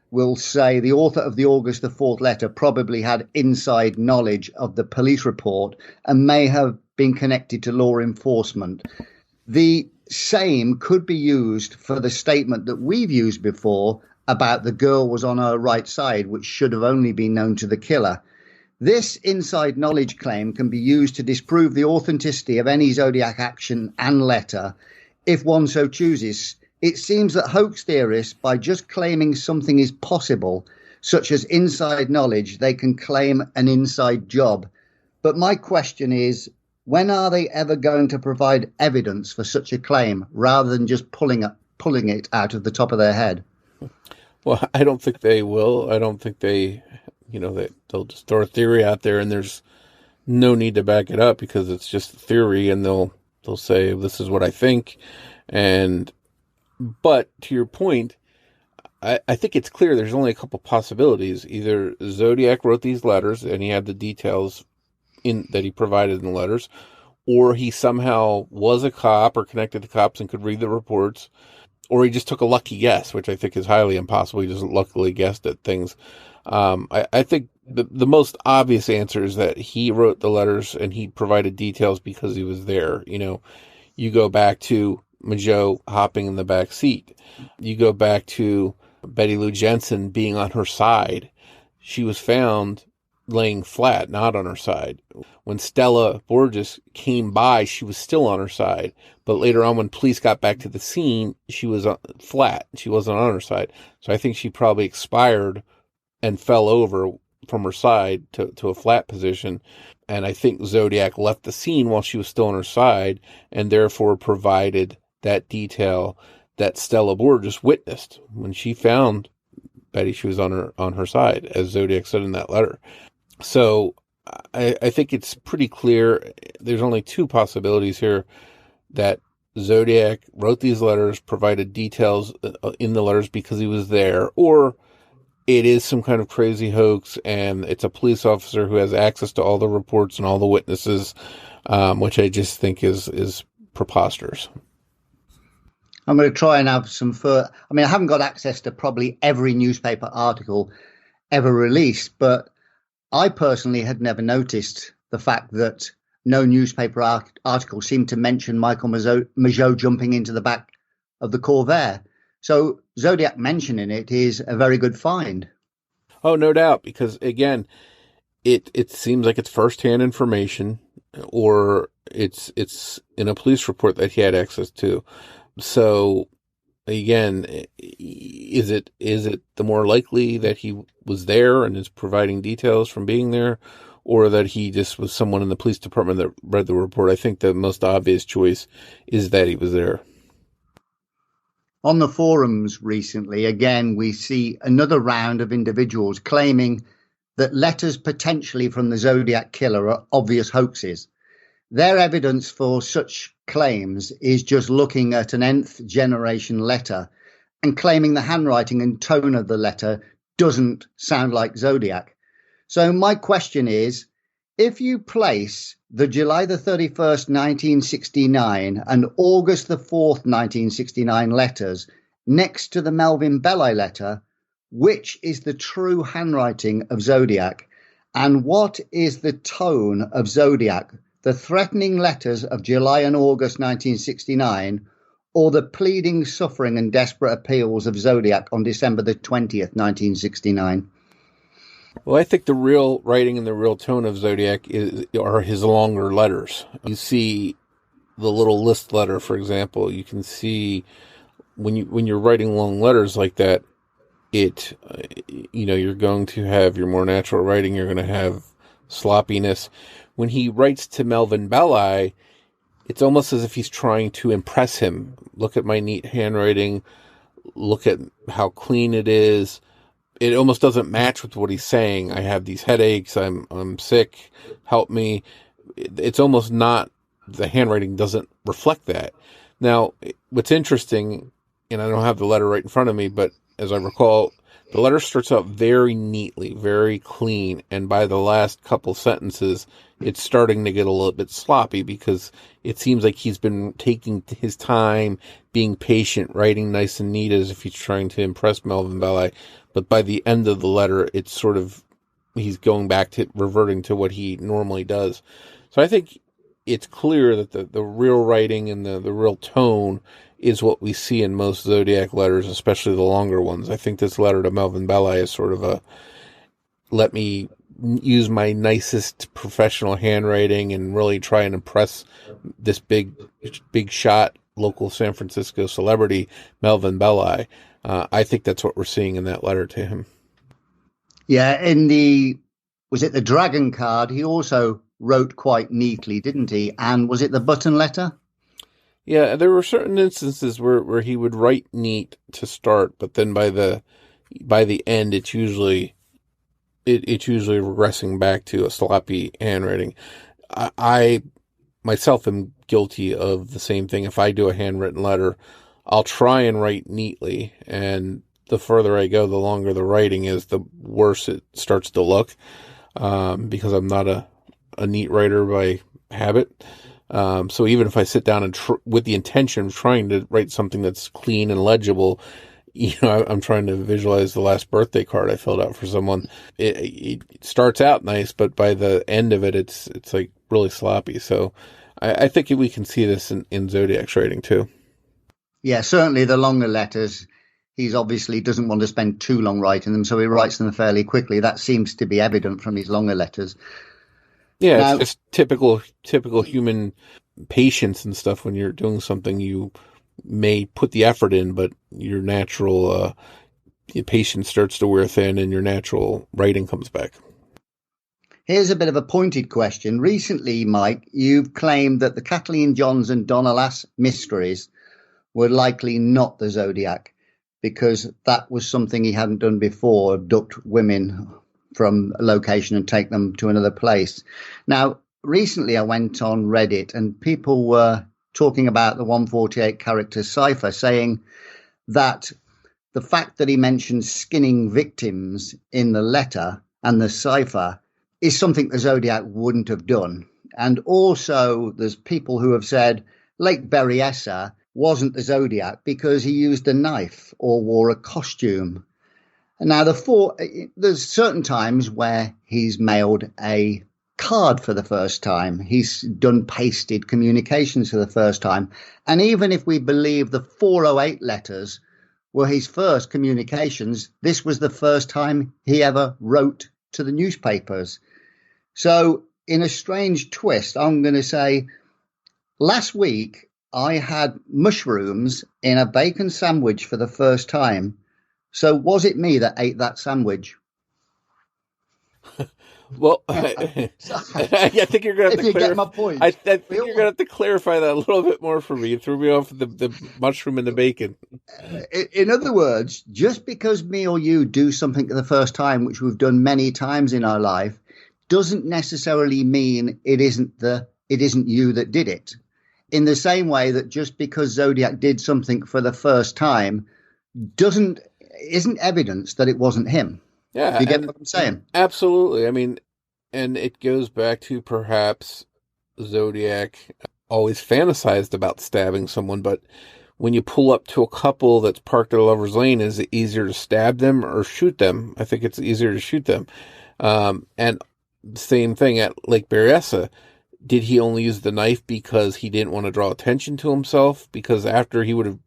will say the author of the August the 4th letter probably had inside knowledge of the police report and may have been connected to law enforcement. The same could be used for the statement that we've used before about the girl was on her right side, which should have only been known to the killer. This inside knowledge claim can be used to disprove the authenticity of any Zodiac action and letter if one so chooses. It seems that hoax theorists, by just claiming something is possible, such as inside knowledge, they can claim an inside job. But my question is, when are they ever going to provide evidence for such a claim rather than just pulling it out of the top of their head?
Well, I don't think they will. I don't think they'll just throw a theory out there and there's no need to back it up because it's just a theory, and they'll say, this is what I think. But to your point, I think it's clear there's only a couple possibilities. Either Zodiac wrote these letters and he had the details that he provided in the letters, or he somehow was a cop or connected to cops and could read the reports, or he just took a lucky guess, which I think is highly impossible. He just luckily guessed at things. I think the most obvious answer is that he wrote the letters and he provided details because he was there. You go back to Majot hopping in the back seat. You go back to Betty Lou Jensen being on her side. She was found laying flat, not on her side. When Stella Borges came by, she was still on her side. But later on, when police got back to the scene, she was flat. She wasn't on her side. So I think she probably expired and fell over from her side to a flat position. And I think Zodiac left the scene while she was still on her side and therefore provided that detail that Stella Borges witnessed. When she found Betty, she was on her side, as Zodiac said in that letter. So I think it's pretty clear. There's only two possibilities here: that Zodiac wrote these letters, provided details in the letters because he was there, or it is some kind of crazy hoax, and it's a police officer who has access to all the reports and all the witnesses, which I just think is preposterous.
I'm going to try and have some further. I mean, I haven't got access to probably every newspaper article ever released, but I personally had never noticed the fact that no newspaper article seemed to mention Michael Mageau jumping into the back of the Corvair. So Zodiac mentioning it is a very good find.
Oh, no doubt, because again, it seems like it's firsthand information, or it's in a police report that he had access to. So again, is it the more likely that he was there and is providing details from being there, or that he just was someone in the police department that read the report? I think the most obvious choice is that he was there.
On the forums recently, again, we see another round of individuals claiming that letters potentially from the Zodiac killer are obvious hoaxes. Their evidence for such claims is just looking at an nth generation letter and claiming the handwriting and tone of the letter doesn't sound like Zodiac. So my question is, if you place the July the 31st, 1969 and August the 4th, 1969 letters next to the Melvin Belli letter, which is the true handwriting of Zodiac? And what is the tone of Zodiac? The threatening letters of July and August 1969, or the pleading, suffering and desperate appeals of Zodiac on December the 20th, 1969?
Well, I think the real writing and the real tone of Zodiac are his longer letters. You see the little list letter, for example. You can see when you're writing long letters like that, you're going to have your more natural writing. You're going to have sloppiness. When he writes to Melvin Belli, it's almost as if he's trying to impress him. Look at my neat handwriting. Look at how clean it is. It almost doesn't match with what he's saying. I have these headaches. I'm sick. Help me. It's almost not, the handwriting doesn't reflect that. Now, what's interesting, and I don't have the letter right in front of me, but as I recall, the letter starts out very neatly, very clean. And by the last couple sentences, it's starting to get a little bit sloppy because it seems like he's been taking his time, being patient, writing nice and neat as if he's trying to impress Melvin Belli. But by the end of the letter, it's sort of, he's going back to reverting to what he normally does. So I think it's clear that the real writing and the real tone is what we see in most Zodiac letters, especially the longer ones. I think this letter to Melvin Belli is sort of a, let me use my nicest professional handwriting and really try and impress this big shot local San Francisco celebrity, Melvin Belli. I think that's what we're seeing in that letter to him.
Yeah, was it the Dragon card? He also wrote quite neatly, didn't he? And was it the button letter?
Yeah, there were certain instances where he would write neat to start, but then by the end, it's usually regressing back to a sloppy handwriting. I myself am guilty of the same thing. If I do a handwritten letter, I'll try and write neatly, and the further I go, the longer the writing is, the worse it starts to look, because I'm not a neat writer by habit. So even if I sit down and with the intention of trying to write something that's clean and legible, I'm trying to visualize the last birthday card I filled out for someone. It starts out nice, but by the end of it, it's like really sloppy. So I think we can see this in Zodiac's writing too.
Yeah, certainly the longer letters, he's obviously doesn't want to spend too long writing them, so he writes them fairly quickly. That seems to be evident from his longer letters.
Yeah, now, it's typical human patience and stuff. When you're doing something, you may put the effort in, but your natural your patience starts to wear thin and your natural writing comes back.
Here's a bit of a pointed question. Recently, Mike, you've claimed that the Kathleen Johns and Donna Lass mysteries were likely not the Zodiac, because that was something he hadn't done before, abduct women from a location and take them to another place. Now, recently I went on Reddit and people were talking about the 148 character cipher, saying that the fact that he mentions skinning victims in the letter and the cipher is something the Zodiac wouldn't have done. And also there's people who have said Lake Berryessa wasn't the Zodiac because he used a knife or wore a costume. Now, there's certain times where he's mailed a card for the first time. He's done pasted communications for the first time. And even if we believe the 408 letters were his first communications, this was the first time he ever wrote to the newspapers. So in a strange twist, I'm going to say last week I had mushrooms in a bacon sandwich for the first time. So was it me that ate that sandwich?
Well, I think you're going to have to
get my point.
I think you're going to have to clarify that a little bit more for me. You threw me off the mushroom and the bacon.
In other words, just because me or you do something for the first time, which we've done many times in our life, doesn't necessarily mean it isn't you that did it. In the same way that just because Zodiac did something for the first time isn't evidence that it wasn't him.
Yeah.
You get what I'm saying?
Absolutely. I mean, and it goes back to perhaps Zodiac always fantasized about stabbing someone, but when you pull up to a couple that's parked at a lover's lane, is it easier to stab them or shoot them? I think it's easier to shoot them. And same thing at Lake Berryessa. Did he only use the knife because he didn't want to draw attention to himself? Because after he would have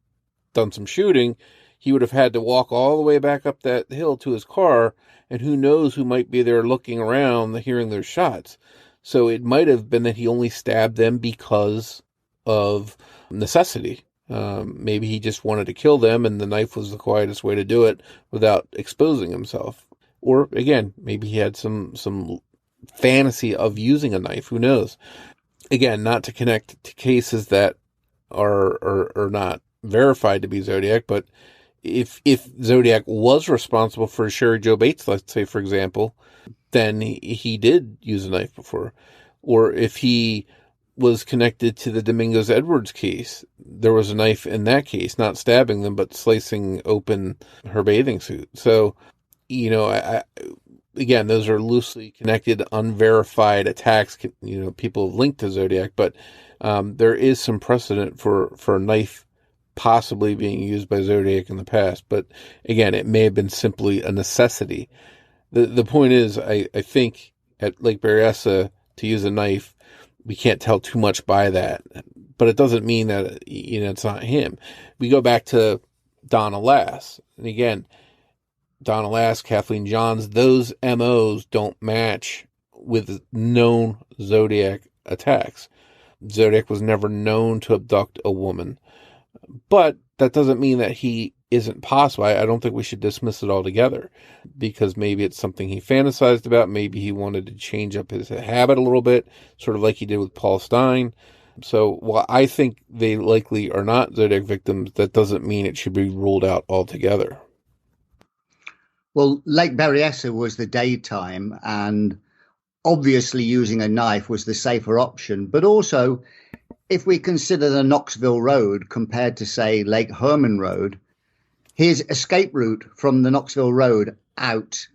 done some shooting, he would have had to walk all the way back up that hill to his car, and who knows who might be there looking around, hearing their shots. So it might have been that he only stabbed them because of necessity. Maybe he just wanted to kill them, and the knife was the quietest way to do it without exposing himself. Or, again, maybe he had some fantasy of using a knife. Who knows? Again, not to connect to cases that are not verified to be Zodiac, but if Zodiac was responsible for Sherry Joe Bates, let's say, for example, then he did use a knife before. Or if he was connected to the Domingos Edwards case, there was a knife in that case, not stabbing them, but slicing open her bathing suit. So, again, those are loosely connected, unverified attacks. People have linked to Zodiac, but there is some precedent for a knife possibly being used by Zodiac in the past. But again, it may have been simply a necessity. The point is, I think at Lake Berryessa, to use a knife, we can't tell too much by that. But it doesn't mean that it's not him. We go back to Donna Lass, and again, Donna Lass, Kathleen Johns, those MOs don't match with known Zodiac attacks. Zodiac was never known to abduct a woman. But that doesn't mean that he isn't possible. I don't think we should dismiss it altogether, because maybe it's something he fantasized about. Maybe he wanted to change up his habit a little bit, sort of like he did with Paul Stein. So while I think they likely are not Zodiac victims, that doesn't mean it should be ruled out altogether.
Well, Lake Berryessa was the daytime, and obviously using a knife was the safer option. But also, if we consider the Knoxville Road compared to, say, Lake Herman Road, his escape route from the Knoxville Road out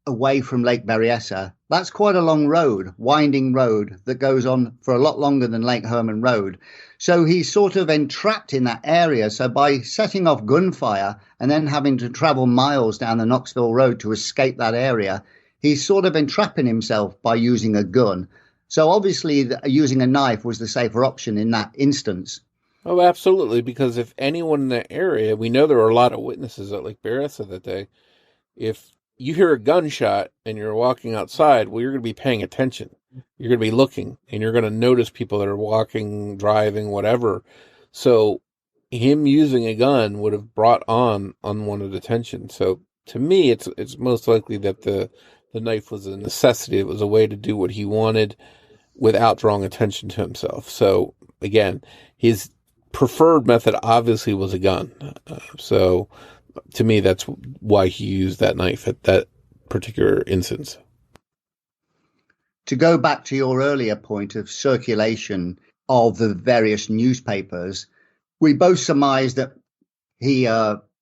away from Lake Berryessa, that's quite a long road, winding road that goes on for a lot longer than Lake Herman Road. So he's sort of entrapped in that area. So by setting off gunfire and then having to travel miles down the Knoxville Road to escape that area, he's sort of entrapping himself by using a gun. So obviously using a knife was the safer option in that instance.
Oh, absolutely, because if anyone in that area, we know there were a lot of witnesses at Lake Berryessa that day. If you hear a gunshot and you're walking outside, well, you're going to be paying attention. You're going to be looking, and you're going to notice people that are walking, driving, whatever. So him using a gun would have brought on unwanted attention. So to me, it's most likely that the knife was a necessity. It was a way to do what he wanted without drawing attention to himself. So again, his preferred method obviously was a gun. So to me, that's why he used that knife at that particular instance.
To go back to your earlier point of circulation of the various newspapers, we both surmised that he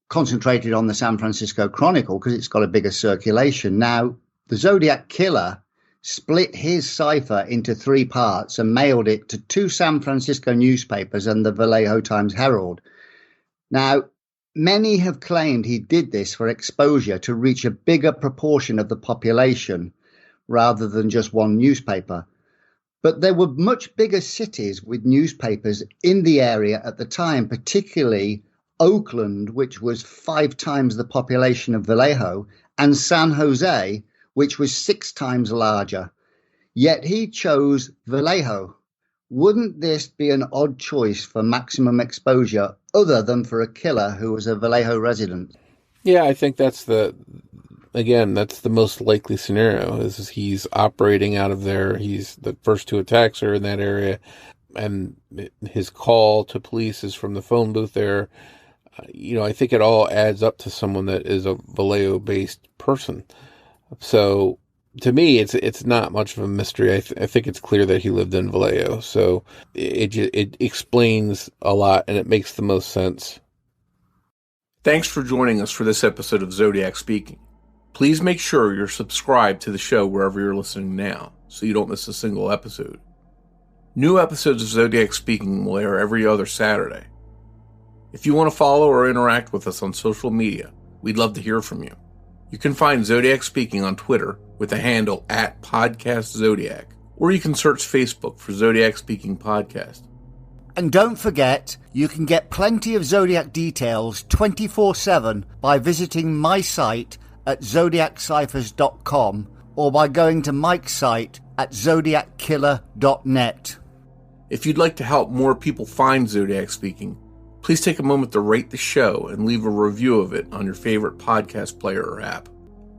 concentrated on the San Francisco Chronicle because it's got a bigger circulation. Now, the Zodiac Killer split his cipher into 3 parts and mailed it to 2 San Francisco newspapers and the Vallejo Times-Herald. Now, many have claimed he did this for exposure to reach a bigger proportion of the population rather than just one newspaper. But there were much bigger cities with newspapers in the area at the time, particularly Oakland, which was 5 times the population of Vallejo, and San Jose, which was 6 times larger. Yet he chose Vallejo. Wouldn't this be an odd choice for maximum exposure other than for a killer who was a Vallejo resident?
Yeah, I think that's the most likely scenario, is he's operating out of there. He's the first 2 attacks are in that area, and his call to police is from the phone booth there. I think it all adds up to someone that is a Vallejo-based person. So to me, it's not much of a mystery. I think it's clear that he lived in Vallejo. So it explains a lot, and it makes the most sense. Thanks for joining us for this episode of Zodiac Speaking. Please make sure you're subscribed to the show wherever you're listening now, so you don't miss a single episode. New episodes of Zodiac Speaking will air every other Saturday. If you want to follow or interact with us on social media, we'd love to hear from you. You can find Zodiac Speaking on Twitter with the handle @PodcastZodiac, or you can search Facebook for Zodiac Speaking Podcast.
And don't forget, you can get plenty of Zodiac details 24/7 by visiting my site at zodiacciphers.com or by going to Mike's site at zodiackiller.net.
If you'd like to help more people find Zodiac Speaking, please take a moment to rate the show and leave a review of it on your favorite podcast player or app.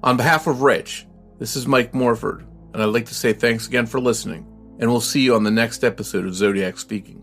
On behalf of Rich, this is Mike Morford, and I'd like to say thanks again for listening, and we'll see you on the next episode of Zodiac Speaking.